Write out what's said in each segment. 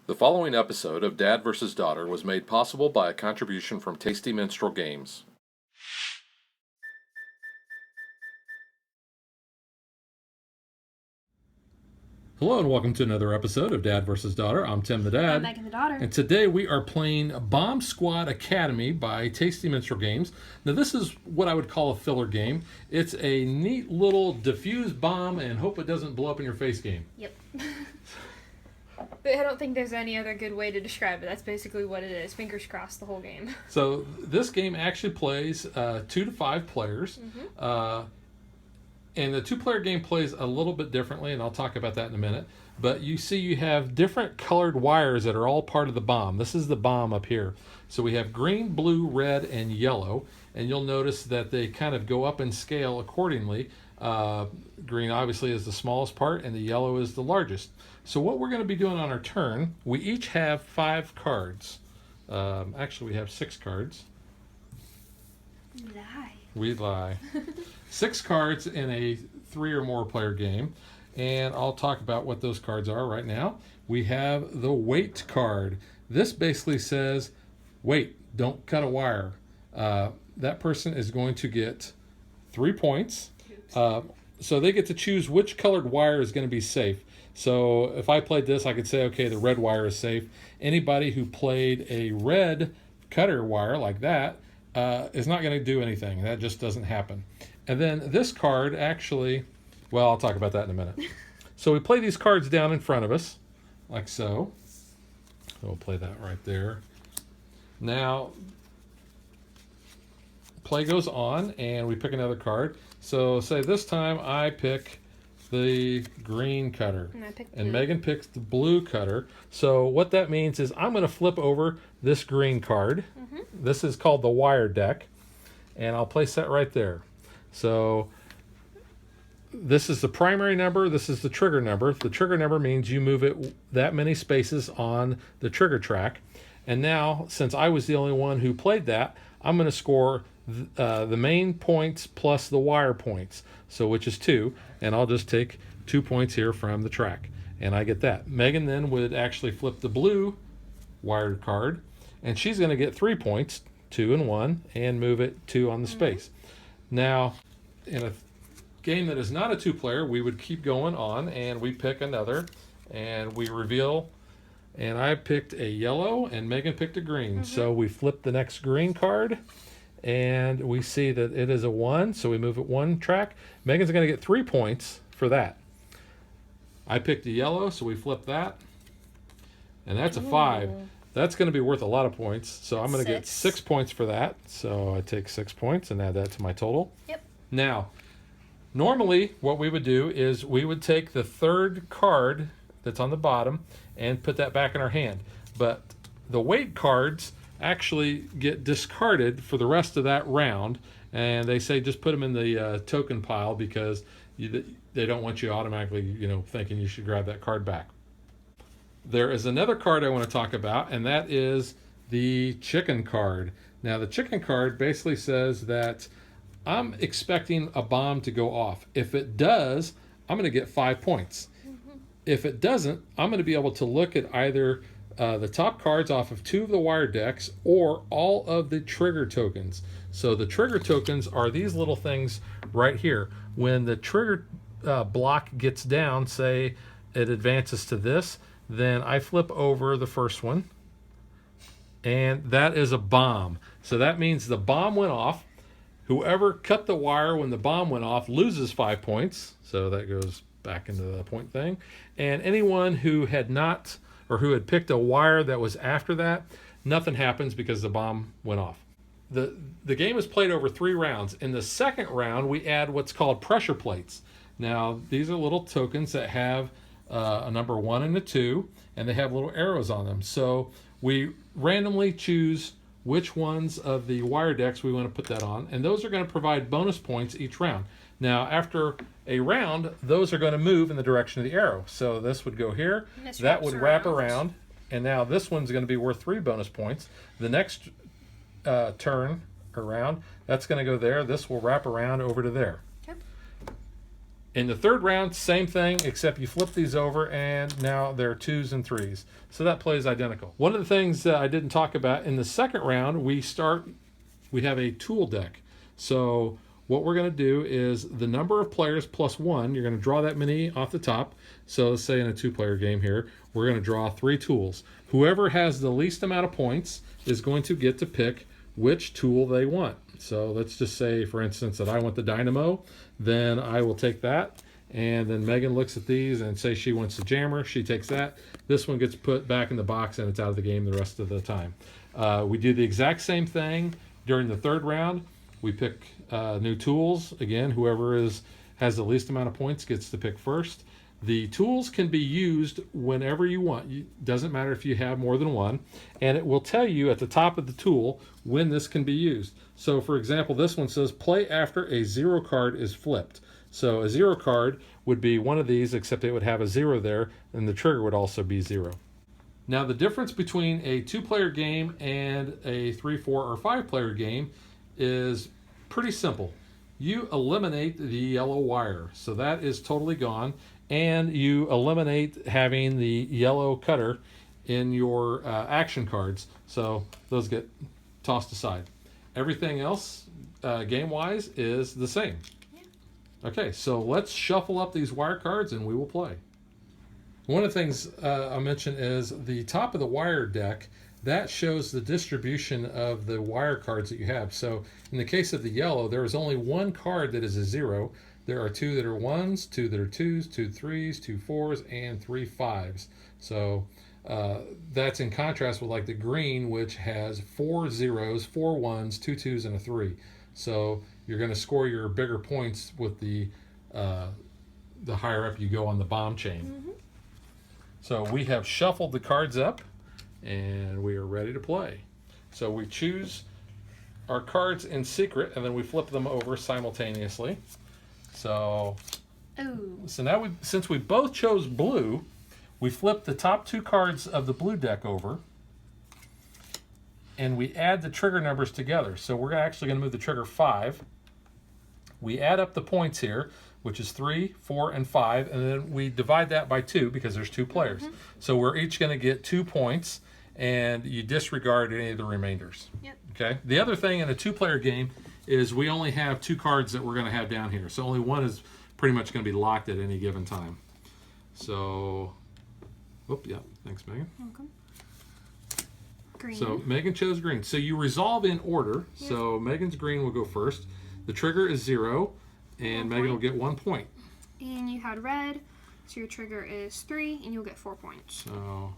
The following episode of Dad vs. Daughter was made possible by a contribution from Tasty Minstrel Games. Hello and welcome to another episode of Dad vs. Daughter. I'm Tim the Dad. I'm Megan the Daughter. And today we are playing Bomb Squad Academy by Tasty Minstrel Games. Now this is what I would call a filler game. It's a neat little diffuse bomb and hope it doesn't blow up in your face game. Yep. But I don't think there's any other good way to describe it. That's basically what it is. Fingers crossed the whole game. So this game actually plays 2 to 5 players. And the 2-player game plays a little bit differently, and I'll talk about that in a minute. But you see you have different colored wires that are all part of the bomb. This is the bomb up here. So we have green, blue, red, and yellow. And you'll notice that they kind of go up in scale accordingly. Green obviously is the smallest part, and the yellow is the largest. So what we're going to be doing on our turn, we each have 5 cards. Actually, we have 6 cards. Lie. We lie. 6 cards in a 3 or more player game, and I'll talk about what those cards are right now. We have the wait card. This basically says, wait, don't cut a wire. That person is going to get 3 points. So they get to choose which colored wire is going to be safe. So if I played this, I could say, okay, the red wire is safe. Anybody who played a red cutter wire like that is not going to do anything. That just doesn't happen. And then this card actually, well, I'll talk about that in a minute. So we play these cards down in front of us, like so. We'll play that right there. Now, play goes on, and we pick another card. So say this time I pick the green cutter, and Megan picks the blue cutter. So what that means is I'm going to flip over this green card. This is called the wire deck, and I'll place that right there. So this is the primary number, this is the trigger number. The trigger number means you move it that many spaces on the trigger track. And now, since I was the only one who played that, I'm going to score the main points plus the wire points, so which is 2, and I'll just take 2 points here from the track, and I get that. Megan then would actually flip the blue wired card, and she's going to get 3 points, 2 and 1, and move it 2 on the space. Now, in a game that is not a 2-player, we would keep going on, and we pick another, and we reveal. And I picked a yellow, and Megan picked a green. So we flip the next green card, and we see that it is a 1, so we move it 1 track. Megan's going to get 3 points for that. I picked a yellow, so we flip that, and that's a 5. That's going to be worth a lot of points, so I'm going to get 6 points for that. So I take 6 points and add that to my total. Yep. Now, normally what we would do is we would take the 3rd card that's on the bottom and put that back in our hand. But the wait cards actually get discarded for the rest of that round, and they say just put them in the token pile because they don't want you automatically, thinking you should grab that card back. There is another card I want to talk about, and that is the chicken card. Now, the chicken card basically says that I'm expecting a bomb to go off. If it does, I'm going to get 5 points. If it doesn't, I'm going to be able to look at either the top cards off of 2 of the wire decks or all of the trigger tokens. So the trigger tokens are these little things right here. When the trigger block gets down, say it advances to this, then I flip over the first one, and that is a bomb. So that means the bomb went off. Whoever cut the wire when the bomb went off loses 5 points. So that goes back into the point thing. And anyone who had not, or who had picked a wire that was after that, nothing happens because the bomb went off. The game is played over 3 rounds. In the second round, we add what's called pressure plates. Now, these are little tokens that have a number 1 and a 2, and they have little arrows on them. So we randomly choose which ones of the wire decks we want to put that on, and those are going to provide bonus points each round. Now, after a round, those are going to move in the direction of the arrow. So this would go here, that would wrap around, and now this one's going to be worth 3 bonus points. The next turn around, that's going to go there. This will wrap around over to there. In the third round, same thing, except you flip these over, and now they're 2s and 3s. So that plays identical. One of the things that I didn't talk about, in the second round, we have a tool deck. So what we're going to do is the number of players plus 1, you're going to draw that many off the top. So let's say in a 2-player game here, we're going to draw 3 tools. Whoever has the least amount of points is going to get to pick which tool they want. So let's just say, for instance, that I want the dynamo. Then I will take that. And then Megan looks at these and say she wants the jammer. She takes that. This one gets put back in the box and it's out of the game the rest of the time. We do the exact same thing during the third round. We pick new tools. Again, whoever has the least amount of points gets to pick first. The tools can be used whenever you want. It doesn't matter if you have more than one. And it will tell you at the top of the tool when this can be used. So for example, this one says play after a 0 card is flipped. So a 0 card would be one of these, except it would have a 0 there, and the trigger would also be 0. Now the difference between a 2-player game and a 3, 4, or 5-player game is pretty simple. You eliminate the yellow wire, so that is totally gone, and you eliminate having the yellow cutter in your action cards, so those get tossed aside. Everything else, game-wise, is the same. Yeah. Okay, so let's shuffle up these wire cards and we will play. One of the things I'll mention is the top of the wire deck. That shows the distribution of the wire cards that you have. So in the case of the yellow, there is only one card that is a 0. There are 2 that are 1s, 2 that are 2s, 2 3s, 2 4s, and 3 5s. So that's in contrast with like the green, which has 4 0s, 4 1s, 2 2s, and a 3. So you're going to score your bigger points with the higher up you go on the bomb chain. Mm-hmm. So we have shuffled the cards up, and we are ready to play. So we choose our cards in secret, and then we flip them over simultaneously. So now since we both chose blue, we flip the top 2 cards of the blue deck over, and we add the trigger numbers together. So we're actually going to move the trigger 5. We add up the points here, which is 3, 4, and 5, and then we divide that by 2 because there's 2 players. Mm-hmm. So we're each going to get 2 points, and you disregard any of the remainders. Yep. Okay. The other thing in a 2-player game is we only have 2 cards that we're going to have down here. So only one is pretty much going to be locked at any given time. So, yeah, thanks, Megan. Welcome. Green. So Megan chose green. So you resolve in order. Yep. So Megan's green will go first. The trigger is 0, and Megan will get 1 point. And you had red, so your trigger is 3, and you'll get 4 points. So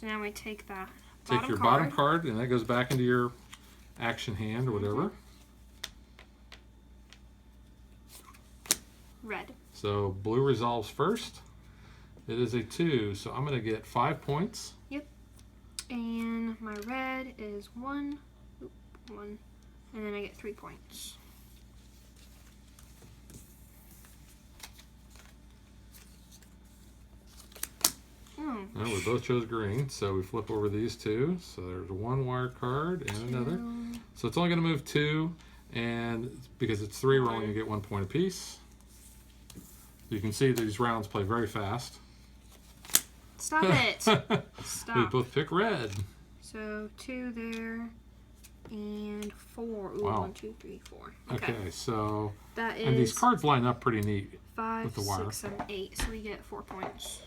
now we take that bottom card, and that goes back into your action hand or whatever. Red. So blue resolves first. It is a 2, so I'm going to get 5 points. Yep. And my red is 1, and then I get 3 points. Well, we both chose green, so we flip over these 2. So there's 1 wire card and 2. Another. So it's only going to move 2, and because it's 3, we're only going to get 1 point apiece. You can see these rounds play very fast. Stop it! Stop. We both pick red. So 2 there, and 4. Ooh, wow. 1, 2, 3, 4. Okay, so that is. And these cards line up pretty neat. 5, with the wire. 6, 7, 8. So we get 4 points.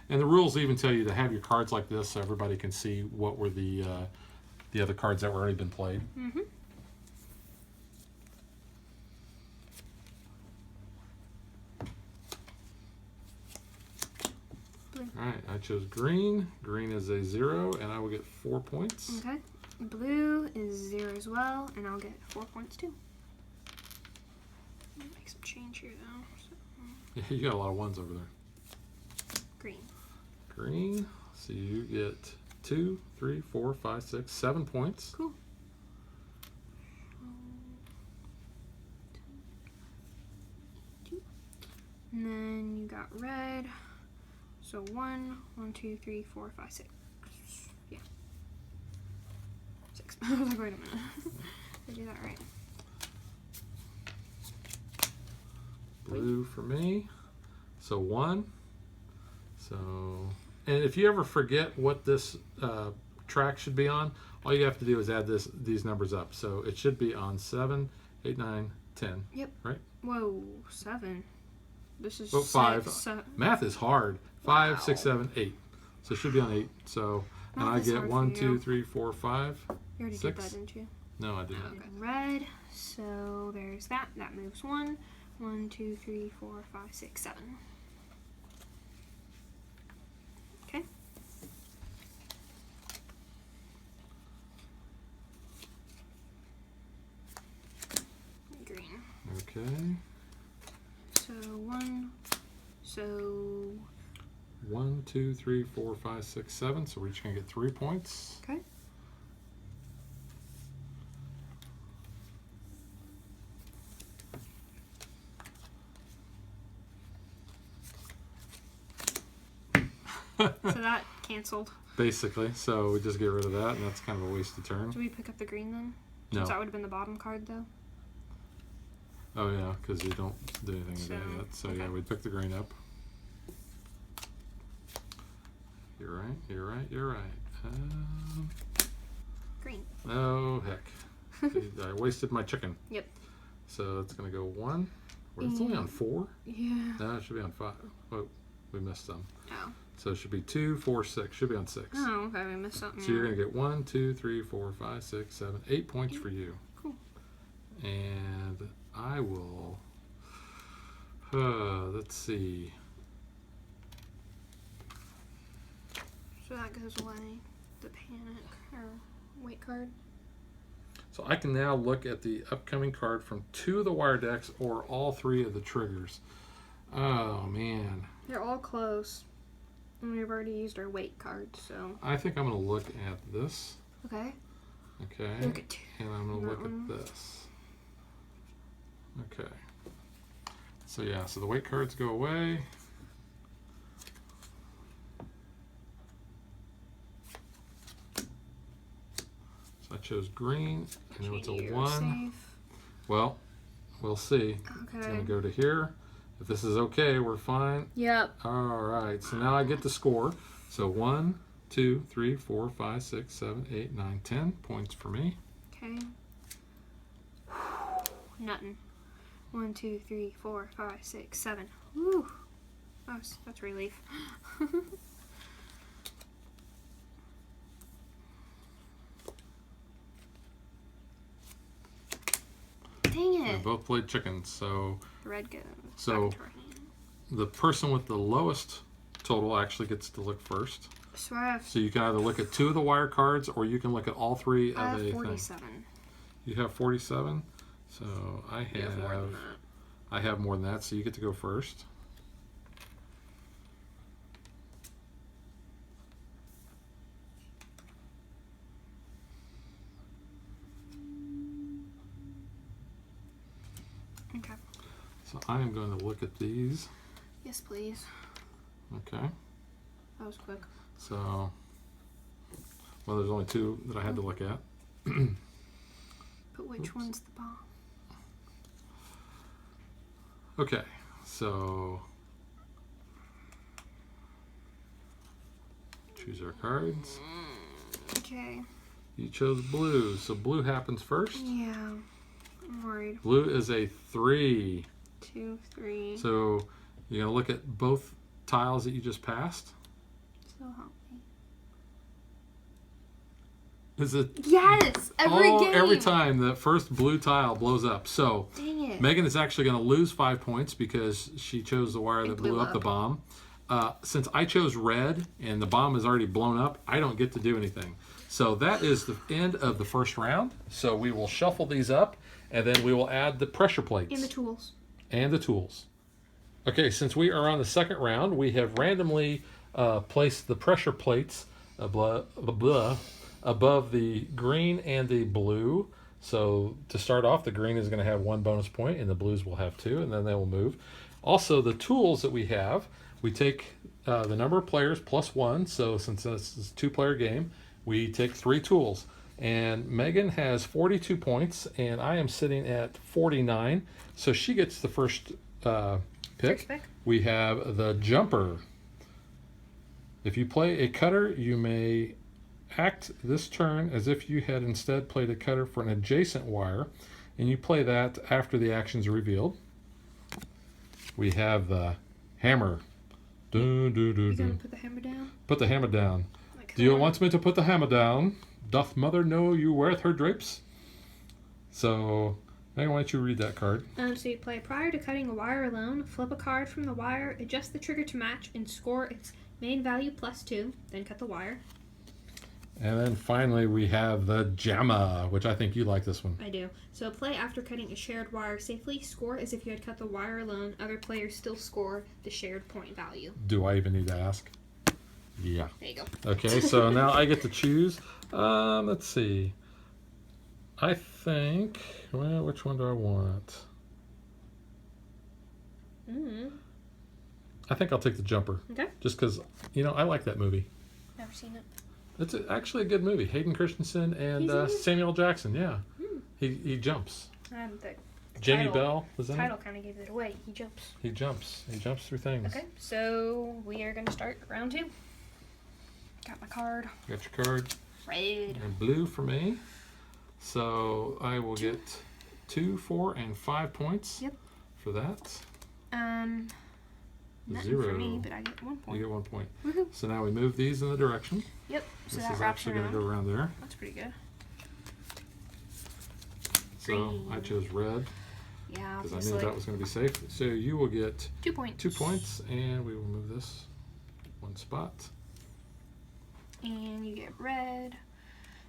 And the rules even tell you to have your cards like this so everybody can see what were the other cards that were already been played. Mm-hmm. Blue. All right, I chose green. Green is a 0, and I will get 4 points. Okay. Blue is 0 as well, and I'll get 4 points too. Make some change here though. Yeah, you got a lot of 1s over there. Green. Green. So you get 2, 3, 4, 5, 6, 7 points. Cool. And then you got red. So 1, 2, 3, 4, 5, 6. Yeah. I was like, wait a minute. Did I do that right? Blue for me. So 1. So, and if you ever forget what this track should be on, all you have to do is add these numbers up. So it should be on 7, 8, 9, 10. Yep. Right? Whoa, 7. This is 5. 6. Math is hard. 5, Wow. 6, 7, 8. So it should be on 8. So, and Math I is get hard 1, for 2, you. 3, 4, 5. You already 6. did that, didn't you? No, I didn't. Okay. Red. So there's that. That moves 1. 1, 2, 3, 4, 5, 6, 7. Okay. Green. Okay. So 1. So 1, 2, 3, 4, 5, 6, 7. So we're each going to get 3 points. okay. So that canceled. Basically. So we just get rid of that, and that's kind of a wasted turn. Do we pick up the green then? No. Since that would have been the bottom card though. Oh, yeah, because you don't do anything with that So, yet. So, okay. yeah, we'd pick the green up. You're right, you're right, you're right. Green. Oh, heck. See, I wasted my chicken. Yep. So it's going to go 1. Well, it's only on 4. Yeah. No, it should be on 5. Oh, we missed some. Oh. So it should be 2, 4, 6. Should be on 6. Oh, okay. We missed something. So you're going to get 1, 2, 3, 4, 5, 6, 7, 8 points for you. Cool. And I will. Let's see. So that goes away. The panic or weight card. So I can now look at the upcoming card from 2 of the wire decks or all 3 of the triggers. Oh man. They're all close. And we've already used our weight card, so. I think I'm going to look at this. Okay. Okay. Look at And I'm going to that look one. at this. Okay. So yeah, so the weight cards go away. So I chose green. I know it's a You're 1. safe. Well, we'll see. It's going Okay. to go to here. If this is okay, we're fine. Yep. All right. So now I get to score. So 1, 2, 3, 4, 5, 6, 7, 8, 9, 10 points for me. Okay. Nothing. 1, 2, 3, 4, 5, 6, 7. Woo. That's relief. Dang We it. both played chickens. So The red goes. So- back to our hand. the person with the lowest total actually gets to look first. So I have, So you can either look at 2 of the wire cards or you can look at all 3 of I a have thing. 47. You have 47. So I You have more than have that. I have more than that, so you get to go first. Okay. So I am going to look at these. Yes, please. Okay. That was quick. So, well, there's only 2 that I had to look at. But which Oops. one's the bomb? Okay, so choose our cards. Okay. You chose blue, so blue happens first. Yeah. I'm worried. Blue is a 3. 2, 3. So you're going to look at both tiles that you just passed. So help me. Is it Yes! Every game! every time the first blue tile blows up. So Dang it. Megan is actually going to lose 5 points because she chose the wire that blew up the bomb. Since I chose red and the bomb is already blown up, I don't get to do anything. So that is the end of the first round. So we will shuffle these up and then we will add the pressure plates. And the tools. And the tools. Okay, since we are on the second round, we have randomly placed the pressure plates above the green and the blue. So to start off, the green is going to have 1 bonus point and the blues will have 2, and then they will move. Also, the tools that we have, we take the number of players plus 1. So since this is a 2-player game, we take 3 tools. And Megan has 42 points, and I am sitting at 49. So she gets the first pick. First pick. We have the jumper. If you play a cutter, you may act this turn as if you had instead played a cutter for an adjacent wire, and you play that after the actions are revealed. We have the hammer. You gonna put the hammer down? Put the hammer down. Like Do you that? want me to put the hammer down? Doth mother know you weareth her drapes? So, Megan, why don't you read that card? So you play prior to cutting a wire alone, flip a card from the wire, adjust the trigger to match, and score its main value +2. Then cut the wire. And then finally we have the jamma, which I think you like this one. I do. So play after cutting a shared wire safely. Score as if you had cut the wire alone. Other players still score the shared point value. Do I even need to ask? Yeah. There you go. Okay, so now I get to choose. Let's see. I think, well, which one do I want? I think I'll take the jumper. Okay. Just because, I like that movie. Never seen it. It's actually a good movie. Hayden Christensen and He's in it? Samuel Jackson, yeah. He jumps. The Jamie title- Bell was in title it. kind of gave it away. He jumps. He jumps. He jumps through things. Okay, so we are going to start round 2. Got my card. Got your card. Red. And blue for me. So I will get 2, 4, and 5 points. Yep. For that. Nothing 0. for me, but I get 1 point. You get 1 point. Woohoo. So now we move these in the direction. Yep. So This that is wraps actually going around. to go around there. That's pretty good. So Green. I chose red Yeah, because I obviously. knew that was going to be safe. So you will get 2 points. 2 points, and we will move this 1 spot. And you get red.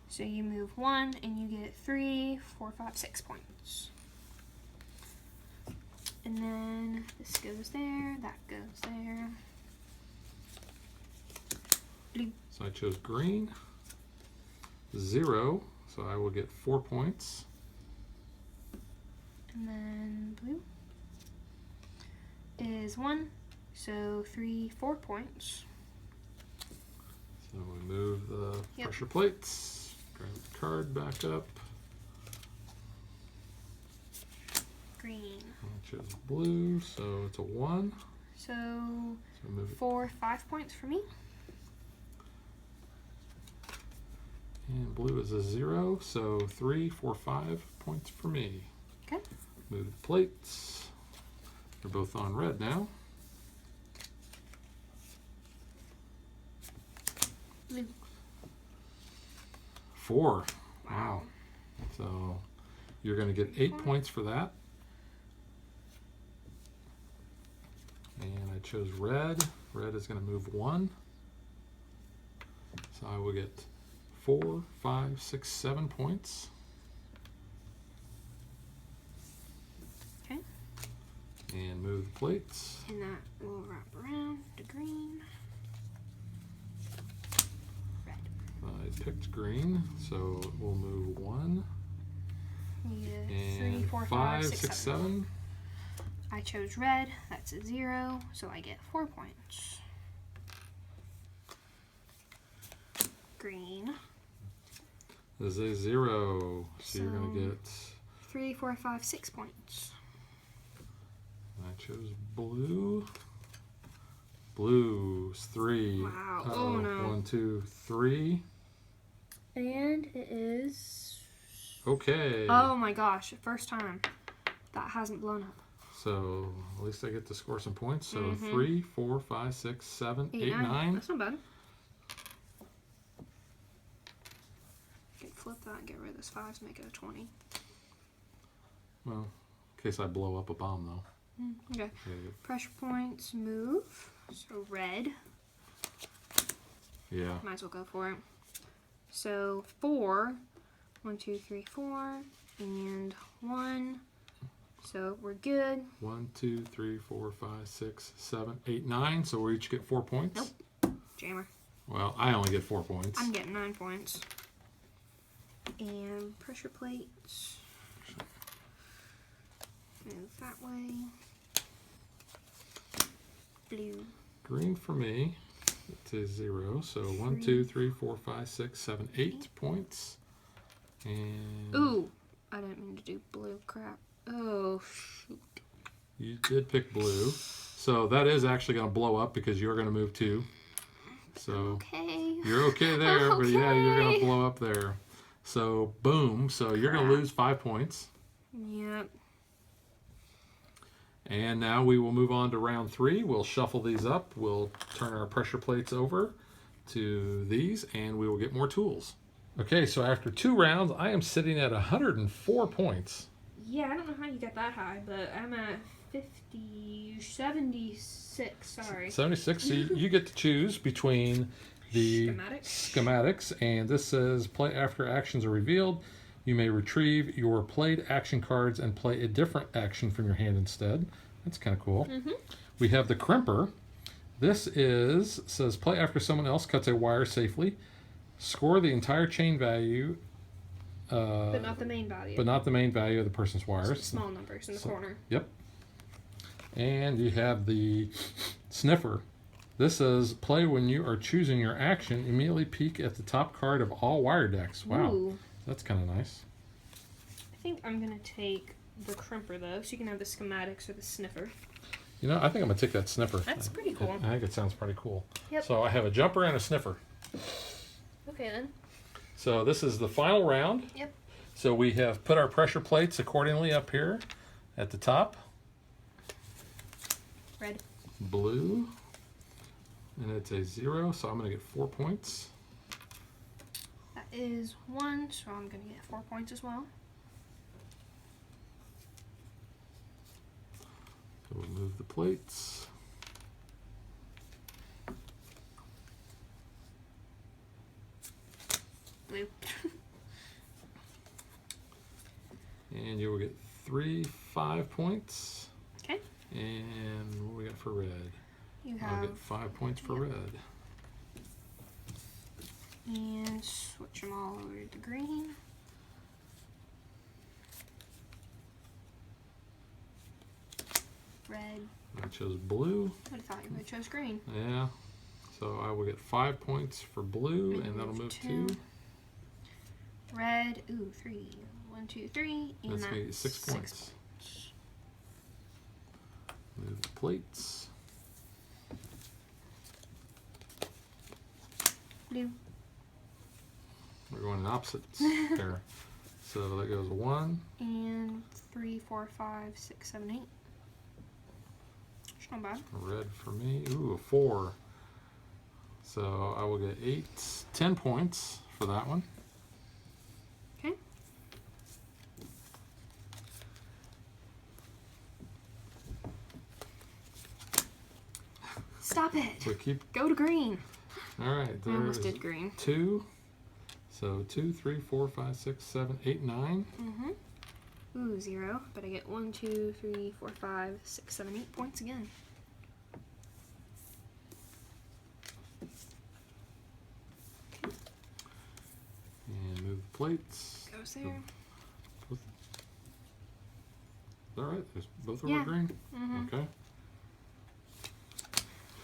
So you move 1, and you get 3, 4, 5, 6 points. And then this goes there, that goes there. Blue. So I chose green. 0. So I will get 4 points. And then blue is 1, so 3, 4 points. So we move the Yep. pressure plates. Grab the card back up. Green. I chose blue, so it's a 1. So So move it. 4, 5 points for me. And blue is a 0, so 3, 4, 5 points for me. Okay. Move the plates. They're both on red now. Blue. 4. Wow. So you're going to get 8 points for that. And I chose red. Red is going to move 1. So I will get 4, 5, 6, 7 points. Okay. And move the plates. And that will wrap around to green. Red. I picked green, so we'll move 1 You get 3, and 4, 5, 6, 6, 7. 7. I chose red. That's a 0, so I get 4 points. Green. This is a 0, so you're going to So- get. 3, 4, 5, 6 points. I chose blue. Blue's 3. Wow. Uh-oh. Oh, no. 1, 2, 3. And it is... Okay. Oh my gosh, first time that hasn't blown up. So at least I get to score some points. So Mhm. 3, 4, 5, 6, 7, 8, 9. That's not bad. Okay, flip that and get rid of this 5 to make it a 20. Well, in case I blow up a bomb though. Okay. Yeah, Pressure points move. So red. yeah. Might as well go for it. So 4. 1, 2, 3, 4. And 1. So we're good. 1, 2, 3, 4, 5, 6, 7, 8, 9. So we each get 4 points. Nope. Jammer. Well, I only get 4 points. I'm getting 9 points. And pressure plates. Move that way. Blue. Green for me. It's a 0. So 1, 2, 3, 4, 5, 6, 7, 8 points. And Ooh, I didn't mean to do blue. Crap. Oh, shoot. you did pick blue. So that is actually going to blow up because you're going to move 2. So Okay. you're okay there, but yeah, you're going to Okay. blow up there. So boom. So you're going to lose 5 points. Yep. And now we will move on to round 3. We'll shuffle these up. We'll turn our pressure plates over to these, and we will get more tools. Okay, so after 2 rounds, I am sitting at 104 points. Yeah, I don't know how you got that high, but I'm at 76, sorry. 76. So you get to choose between the schematics, and this says play after actions are revealed. You may retrieve your played action cards and play a different action from your hand instead. That's kind of cool. We have the crimper. This says play after someone else cuts a wire safely. Score the entire chain value. But not the main value. But not the main value of the person's wires. Just small numbers in the corner. Yep. And you have the sniffer. This says play when you are choosing your action. Immediately peek at the top card of all wire decks. Wow. Ooh. That's kind of nice. I think I'm going to take the crimper, though, so you can have the schematics or the sniffer. You know, I think I'm going to take that sniffer. That's pretty cool. I think it sounds pretty cool. Yep. So I have a jumper and a sniffer. Okay, then. So this is the final round. Yep. So we have put our pressure plates accordingly up here at the top. Red. Blue. And it's a 0, so I'm going to get 4 points. That is 1, so I'm going to get 4 points as well. So we'll move the plates. Blue. And you will get 5 points. Okay. And what do we got for red? You I'll have... get 5 points for red. And switch them all over to green. Red. I chose blue. I would have thought you would have chose green. Yeah. So I will get 5 points for blue, and that'll move 2. Red. Ooh, 3. 1, 2, 3. And That's that's going to get 6 points. Move the plates. Blue. We're going in opposites there. So that goes 1. And 3, 4, 5, 6, 7, 8. It's not bad. Red for me. Ooh, a 4. So I will get 10 points for that one. Okay. Stop it. So keep. Go to green. All right. I almost did green. 2. So 2, 3, 4, 5, 6, 7, 8, 9. Ooh, 0. But I get 1, 2, 3, 4, 5, 6, 7, 8 points again. And move the plates. Goes there. Is that right? Both of them are green? Okay.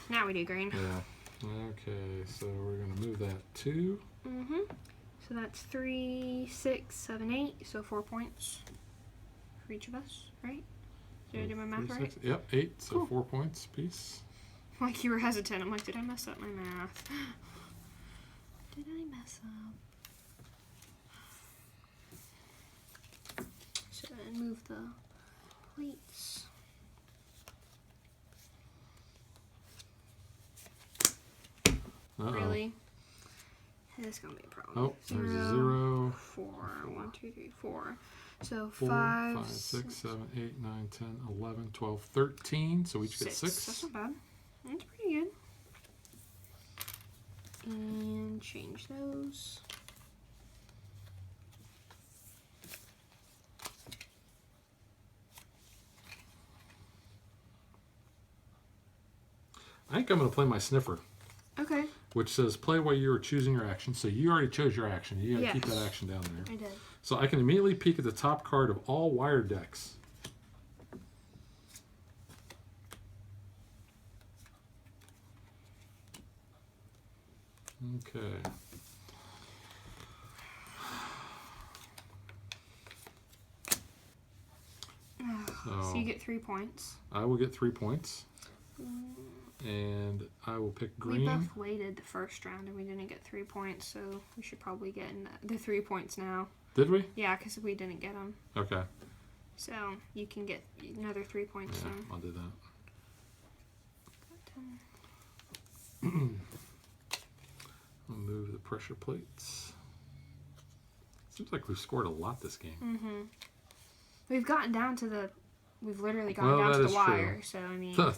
Now we do green. Yeah. Okay, so we're going to move that 2. So that's 3, 6, 7, 8. So 4 points for each of us, right? Did I do my math 3, right? 6, yep, 8. So Cool. 4 points apiece. Like you were hesitant. I'm like, did I mess up my math? Did I mess up? So then move the plates. Really? This is gonna be a problem. Oh, there's a 0. 4. 1, 2, 3, 4. So 4, 5, 5, 6, 7, 8, 9, 10, 11, 12, 13. So we each get 6. That's not bad. That's pretty good. And change those. I think I'm going to play my sniffer, Okay. which says play while you are choosing your action. So you already chose your action. You got to keep Yes. that action down there. I did. So I can immediately peek at the top card of all wire decks. Okay. So you get 3 points. I will get 3 points. And I will pick green. We both waited the first round and we didn't get 3 points, so we should probably get the 3 points now. Did we? Yeah, because we didn't get them. Okay. So you can get another 3 points. Yeah, then. I'll do that. I'll move the pressure plates. Seems like we've scored a lot this game. Mm-hmm. We've gotten down to we've literally gotten down to the wire, so I mean. I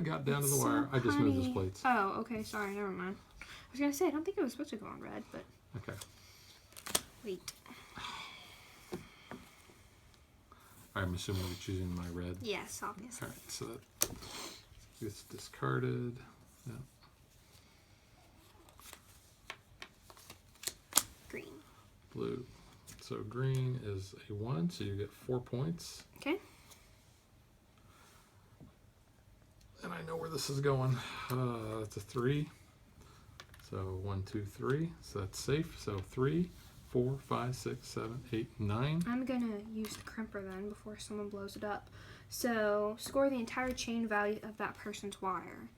got down to the wire. I just moved those plates. Oh, okay, sorry, never mind. I was going to say, I don't think it was supposed to go on red, but. Okay. Wait. I'm assuming we're choosing my red. Yes, obviously. All right, so that gets discarded. Yeah. Green. Blue. So green is a 1, so you get 4 points. Okay. And I know where this is going. It's a 3. So 1, 2, 3. So that's safe. So 3, 4, 5, 6, 7, 8, 9. I'm going to use the crimper then before someone blows it up. So score the entire chain value of that person's wire.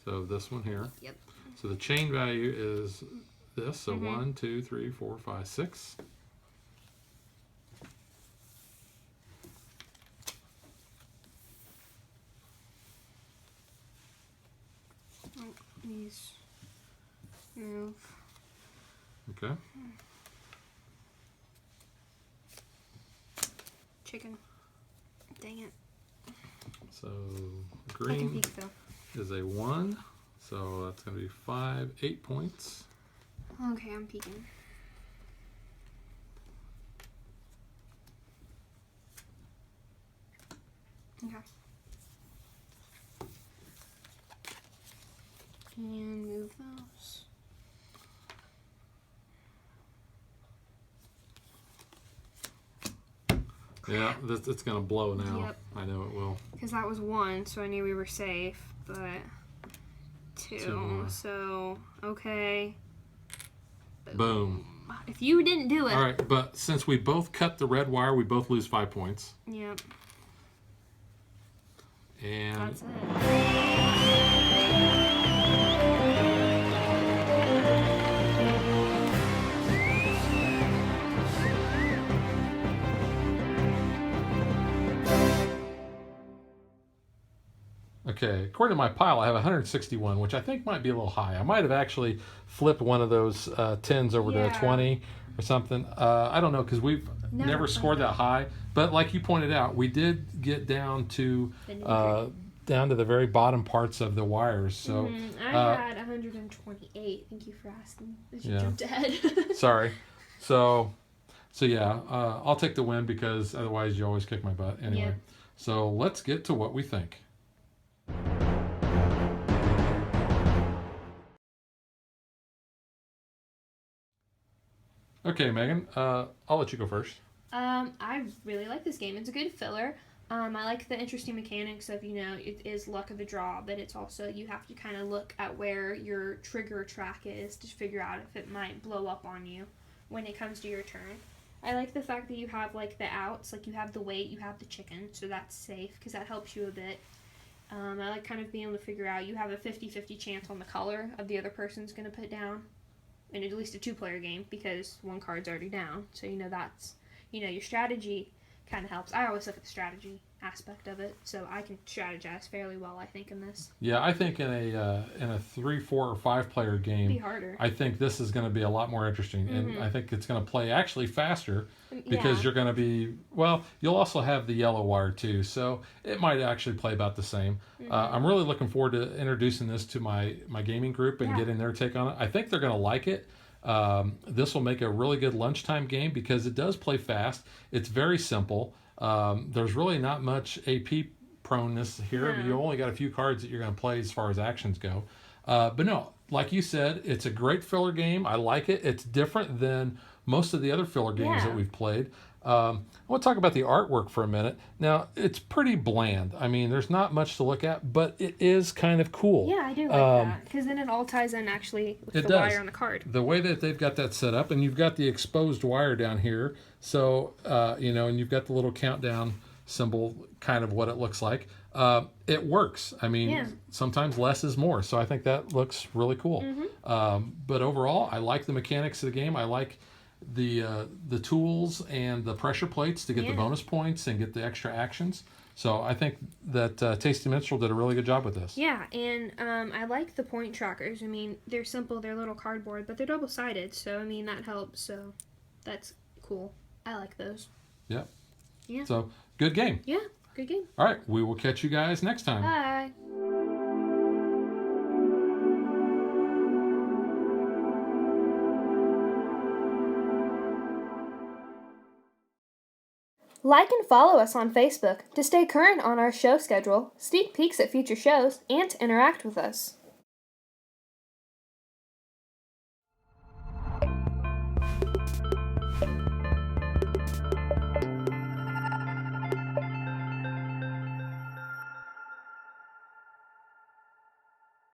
So this one here. Yep. So the chain value is this. So 1, 2, 3, 4, 5, 6. These move. Okay. Chicken. Dang it. So I can green peek though. is a 1. So that's going to be 5, 8 points. Okay, I'm peeking. Okay. And move those. Yeah, it's going to blow now. Yep. I know it will. Because that was 1, so I knew we were safe, but 2. 2 more. So, okay. Boom. If you didn't do it. All right, but since we both cut the red wire, we both lose 5 points. Yep. And That's it. okay, according to my pile, I have 161, which I think might be a little high. I might have actually flipped one of those 10s over to a 20 or something. I don't know, because we've never scored that high. But like you pointed out, we did get down to the very bottom parts of the wires. So I had 128. Thank you for asking. I just jumped ahead. Sorry. So yeah, I'll take the win because otherwise you always kick my butt. Anyway, Yep. So let's get to what we think. Okay, Megan, I'll let you go first. I really like this game. It's a good filler. I like the interesting mechanics of, it is luck of the draw, but it's also you have to kind of look at where your trigger track is to figure out if it might blow up on you when it comes to your turn. I like the fact that you have, like, the outs, like you have the weight, you have the chicken, so that's safe because that helps you a bit. I like kind of being able to figure out you have a 50-50 chance on the color of the other person's going to put down. And at least a 2-player game because one card's already down. So, that's, your strategy kind of helps. I always look at the strategy aspect of it. So I can strategize fairly well, I think, in this. Yeah, I think in a 3, 4, or 5-player game, It'd be harder. I think this is going to be a lot more interesting. And I think it's going to play actually faster because you're going to be, you'll also have the yellow wire too. So it might actually play about the same. I'm really looking forward to introducing this to my gaming group and getting their take on it. I think they're going to like it. This will make a really good lunchtime game because it does play fast. It's very simple. There's really not much AP proneness here. You only got a few cards that you're going to play as far as actions go. But no, like you said, it's a great filler game. I like it. It's different than most of the other filler games that we've played. I want to talk about the artwork for a minute. Now, it's pretty bland. I mean, there's not much to look at, but it is kind of cool. Yeah, I do like that. Because then it all ties in actually with the wire on the card. The way that they've got that set up, and you've got the exposed wire down here. So, and you've got the little countdown symbol, kind of what it looks like. It works. I mean, Yeah. sometimes less is more. So I think that looks really cool. But overall, I like the mechanics of the game. I like the tools and the pressure plates to get the Yeah. bonus points and get the extra actions. So I think that Tasty Minstrel did a really good job with this. Yeah, and I like the point trackers. I mean, they're simple, they're little cardboard, but they're double-sided, so I mean that helps. So that's cool. I like those. Yep. Yeah. So good game. Yeah, good game. All right, we will catch you guys next time. Bye. Like and follow us on Facebook to stay current on our show schedule, sneak peeks at future shows, and to interact with us.